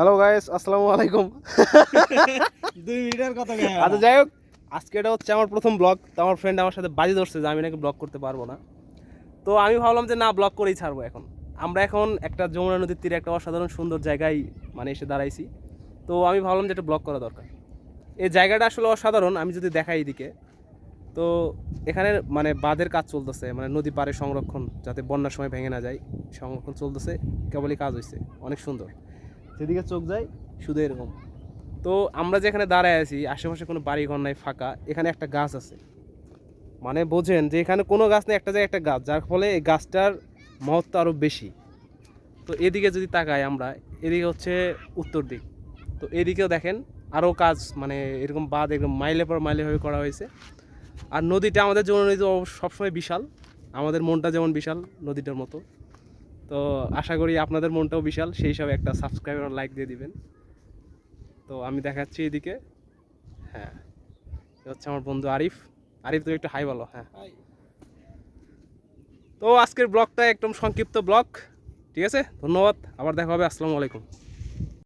Hello guys, আসসালামু আলাইকুম। 2 মিনিটের কথা আচ্ছা যাই হোক, আজকে এটা হচ্ছে আমার প্রথম ব্লগ। তো আমার ফ্রেন্ড আমার সাথে বাজি ধরছে যে আমি নাকি ব্লগ করতে পারবো না। তো আমি ভাবলাম যে না, ব্লগ করেই ছাড়বো। আমরা এখন একটা যমুনা নদীর তীরে একটা অসাধারণ সুন্দর জায়গায় মানে এসে দাঁড়াইছি। তো আমি ভাবলাম যে একটা ব্লগ করা দরকার। এই জায়গাটা আসলে অসাধারণ। আমি যদি দেখাই এদিকে, তো এখানে মানে বাঁধের কাজ চলতেছে, মানে নদী পাড়ে সংরক্ষণ যাতে বন্যার সময় ভেঙে না যায়, সংরক্ষণ চলতেছে। কেবলই কাজ হয়েছে, অনেক সুন্দর। সেদিকে চোখ যায় শুধু এরকম। তো আমরা যেখানে দাঁড়ায় আছি, আশেপাশে কোনো বাড়ি ঘর নাই, ফাঁকা। এখানে একটা গাছ আছে, মানে বোঝেন যে এখানে কোনো গাছ নেই, একটা জায়গায় একটা গাছ, যার ফলে এই গাছটার মহত্ব আরও বেশি। তো এদিকে যদি তাকাই আমরা, এদিকে হচ্ছে উত্তর দিক। তো এদিকেও দেখেন আরও কাজ, মানে এরকম বাঁধ এরকম মাইলের পর মাইলে হয়ে করা হয়েছে। আর নদীটা আমাদের জন্য নদী সবসময় বিশাল, আমাদের মনটা যেমন বিশাল নদীটার মতো। তো আশা করি আপনাদের মনটাও বিশাল, সেই হিসাবে একটা সাবস্ক্রাইব আর লাইক দিয়ে দিবেন। তো আমি দেখাচ্ছি এদিকে। হ্যাঁ, এ হচ্ছে আমার বন্ধু আরিফ। আরিফ, তুমি একটু হাই বলো। হ্যাঁ, তো আজকের ব্লগটা একদম সংক্ষিপ্ত ব্লগ। ঠিক আছে, ধন্যবাদ, আবার দেখা হবে। আসসালামু আলাইকুম।